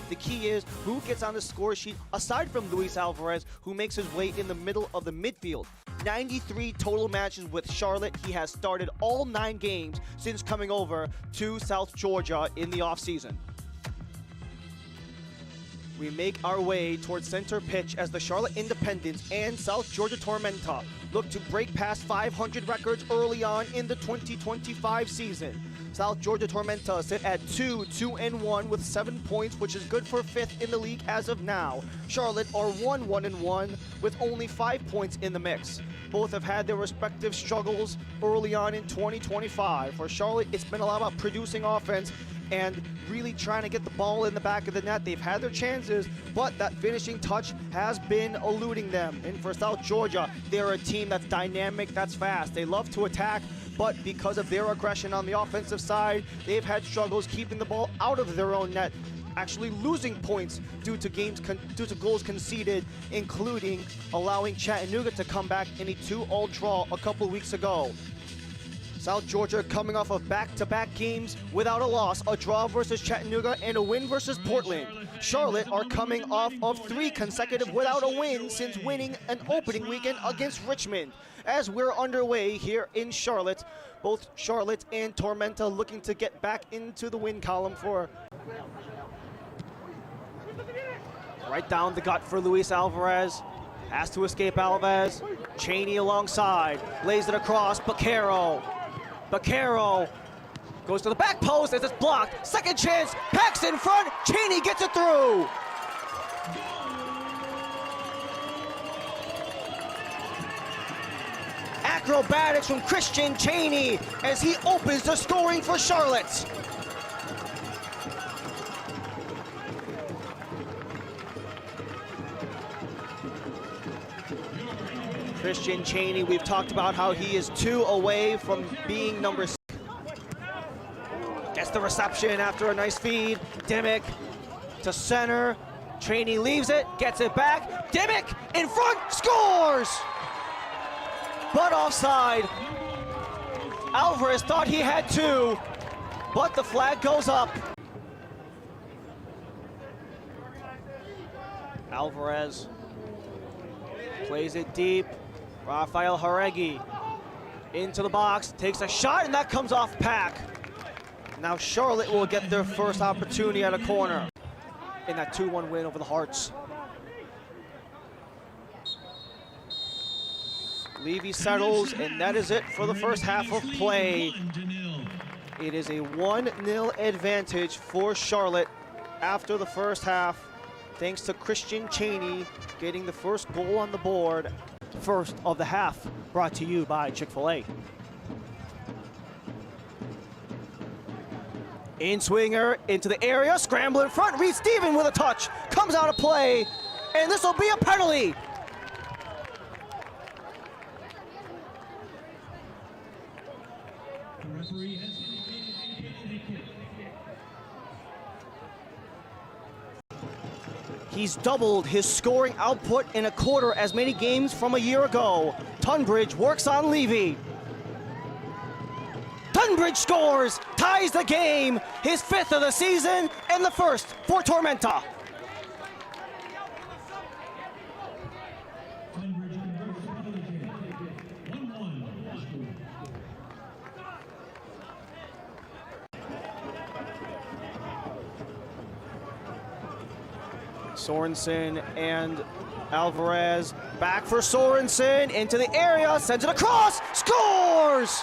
The key is who gets on the score sheet aside from Luis Álvarez, who makes his way in the middle of the midfield. 93 total matches with Charlotte. He has started all 9 games since coming over to South Georgia in the offseason. We make our way towards center pitch as the Charlotte Independents and South Georgia Tormenta look to break past 500 records early on in the 2025 season. South Georgia Tormenta sit at 2-2-1 with 7 points, which is good for 5th in the league as of now. Charlotte are 1-1-1 with only 5 points in the mix. Both have had their respective struggles early on in 2025. For Charlotte, it's been a lot about producing offense and really trying to get the ball in the back of the net. They've had their chances, but that finishing touch has been eluding them. And for South Georgia, they're a team that's dynamic, that's fast. They love to attack, but because of their aggression on the offensive side, they've had struggles keeping the ball out of their own net, actually losing points due to goals conceded, including allowing Chattanooga to come back in a 2-2 draw a couple weeks ago. South Georgia coming off of back-to-back games without a loss, a draw versus Chattanooga and a win versus Portland. Charlotte are coming off of 3 consecutive without a win since winning an opening weekend against Richmond. As we're underway here in Charlotte, both Charlotte and Tormenta looking to get back into the win column for right down the gut for Luis Álvarez. Has to escape Álvarez. Chaney alongside, lays it across, Bakero goes to the back post as it's blocked. Second chance, packs in front, Chaney gets it through. Acrobatics from Christian Chaney as he opens the scoring for Charlotte. Christian Chaney, we've talked about how he is 2 away from being number 6. Gets the reception after a nice feed. Dimmick to center. Chaney leaves it, gets it back. Dimmick in front, scores! But offside. Álvarez thought he had 2, but the flag goes up. Álvarez plays it deep. Rafael Jauregui into the box, takes a shot, and that comes off pack. Now Charlotte will get their first opportunity at a corner in that 2-1 win over the Hearts. Levy settles, and that is it for the first half of play. It is a 1-0 advantage for Charlotte after the first half, thanks to Christian Chaney getting the first goal on the board. First of the half, brought to you by Chick-fil-A. In-swinger into the area, scramble in front, Reid-Stephen with a touch, comes out of play, and this will be a penalty. The referee has indicated a penalty kick. He's doubled his scoring output in a quarter as many games from a year ago. Tunbridge works on Levy. Tunbridge scores, ties the game, his 5th of the season, and the first for Tormenta. Sorensen and Álvarez, back for Sorensen, into the area, sends it across, scores!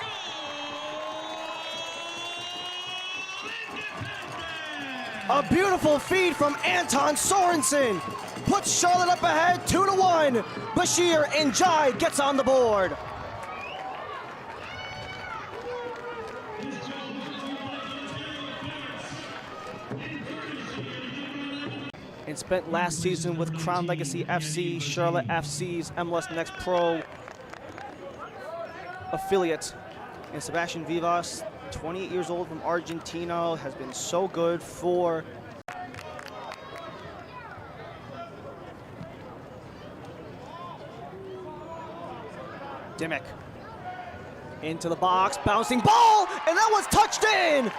A beautiful feed from Anton Sorensen puts Charlotte up ahead 2-1. Bachir and Ndiaye gets on the board. And spent last season with Crown Legacy FC, Charlotte FC's MLS Next Pro affiliate. And Sebastián Vivas, 28 years old from Argentina, has been so good for Dimmick. Into the box, bouncing ball, and that was touched in!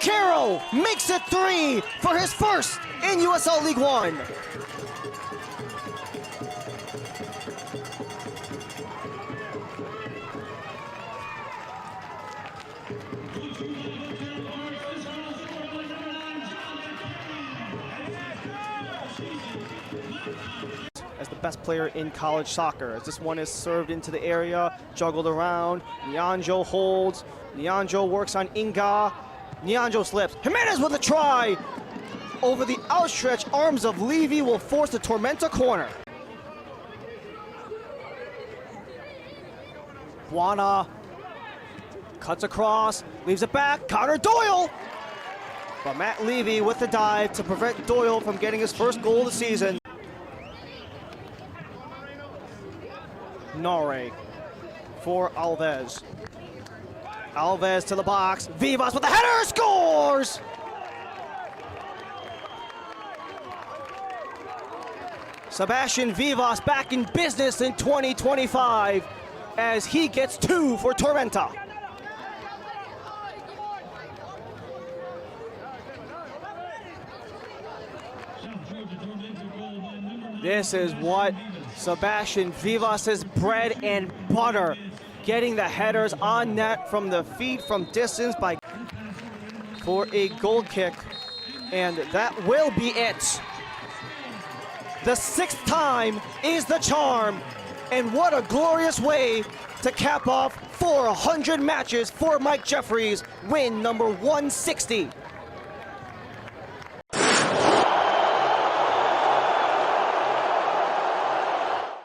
Bakero makes it 3 for his first in USL League One. As the best player in college soccer, as this one is served into the area, juggled around. Niall holds. Niall works on Inga. Niall slips. Jimenez with a try. Over the outstretched arms of Levy will force the Tormenta corner. Buana cuts across, leaves it back. Conor Doyle. But Matt Levy with the dive to prevent Doyle from getting his first goal of the season. Niall for Álvarez. Álvarez to the box. Vivas with the header, scores! Sebastián Vivas back in business in 2025 as he gets 2 for Tormenta. This is what Sebastián Vivas' bread and butter, getting the headers on net from the feed from distance by for a goal kick, and that will be it. The 6th time is the charm, and what a glorious way to cap off 400 matches for Mike Jeffries, win number 160.